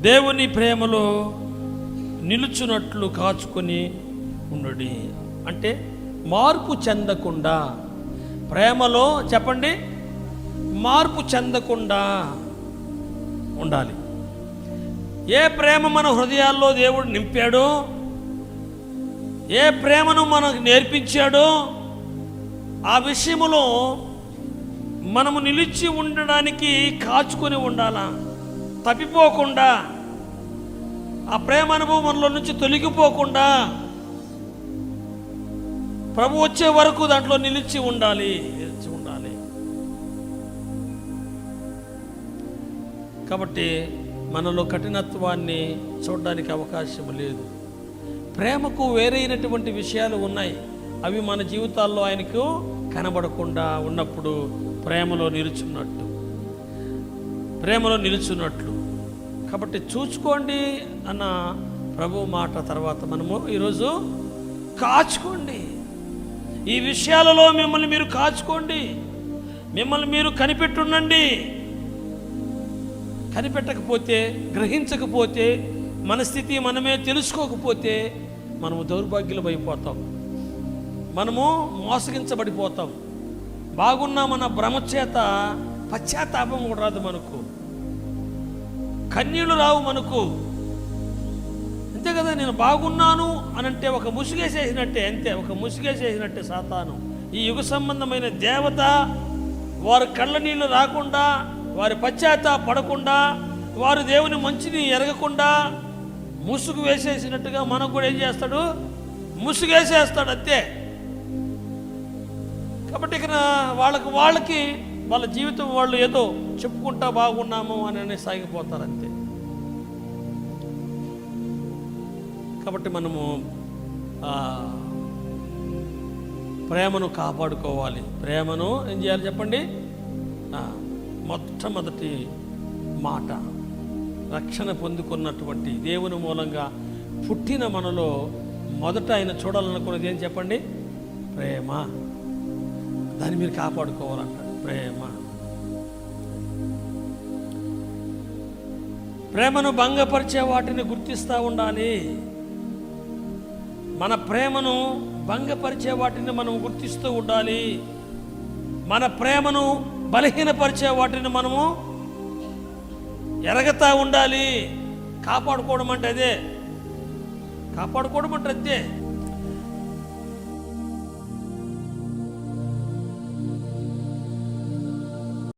దేవుని ప్రేమలో నిలుచున్నట్లు కాచుకొని ఉండుడి. అంటే మార్పు చెందకుండా, ప్రేమలో చెప్పండి, మార్పు చెందకుండా ఉండాలి. ఏ ప్రేమ మన హృదయాల్లో దేవుడు నింపాడో, ఏ ప్రేమను మనకు నేర్పించాడో ఆ విషయములో మనము నిలిచి ఉండడానికి కాచుకొని ఉండాలా, తప్పిపోకుండా, ఆ ప్రేమ అనుభవం మనలో నుంచి తొలగిపోకుండా ప్రభు వచ్చే వరకు దాంట్లో నిలిచి ఉండాలి. కాబట్టి మనలో కఠినత్వాన్ని చూడడానికి అవకాశం లేదు. ప్రేమకు వేరైనటువంటి విషయాలు ఉన్నాయి, అవి మన జీవితాల్లో ఆయనకు కనబడకుండా ఉన్నప్పుడు ప్రేమలో నిలుచున్నట్లు. కాబట్టి చూసుకోండి అన్న ప్రభు మాట తర్వాత మనము ఈరోజు కాచుకోండి. ఈ విషయాలలో మిమ్మల్ని మీరు కాచుకోండి, మిమ్మల్ని మీరు కనిపెట్టుండండి. కనిపెట్టకపోతే, గ్రహించకపోతే, మన స్థితి మనమే తెలుసుకోకపోతే మనము దౌర్భాగ్యులమైపోతాం, మనము మోసగించబడిపోతాం. బాగున్నామన్న భ్రమ చేత పశ్చాత్తాపం కూడా రాదు, మనకు కన్నీళ్లు రావు మనకు. అంతే కదా, నేను బాగున్నాను అనంటే ఒక ముసుగేసేసినట్టే, అంతే, ఒక ముసుగేసేసినట్టే సాతాను. ఈ యుగ సంబంధమైన దేవత వారి కళ్ళ నీళ్లు రాకుండా, వారి పశ్చాత్తాపడకుండా, వారు దేవుని మంచిని ఎరగకుండా ముసుగు వేసేసినట్టుగా మనకు కూడా ఏం చేస్తాడు, ముసుగేసేస్తాడు అంతే. కాబట్టి ఇక వాళ్ళకి వాళ్ళ జీవితం వాళ్ళు ఏదో చెప్పుకుంటా బాగున్నాము అని సాగిపోతారు అంతే. కాబట్టి మనము ప్రేమను కాపాడుకోవాలి. ప్రేమను ఏం చేయాలి చెప్పండి? మొట్టమొదటి మాట, రక్షణ పొందుకున్నటువంటి దేవుని మూలంగా పుట్టిన మనలో మొదట ఆయన చూడాలనుకున్నది ఏం చెప్పండి? ప్రేమ. దాన్ని మీరు కాపాడుకోవాలంటాడు. ప్రేమను భంగపరిచే వాటిని గుర్తిస్తూ ఉండాలి. మన ప్రేమను భంగపరిచే వాటిని మనం గుర్తిస్తూ ఉండాలి. మన ప్రేమను బలహీనపరిచే వాటిని మనము ఎరగతా ఉండాలి. కాపాడుకోవడం అంటే అదే.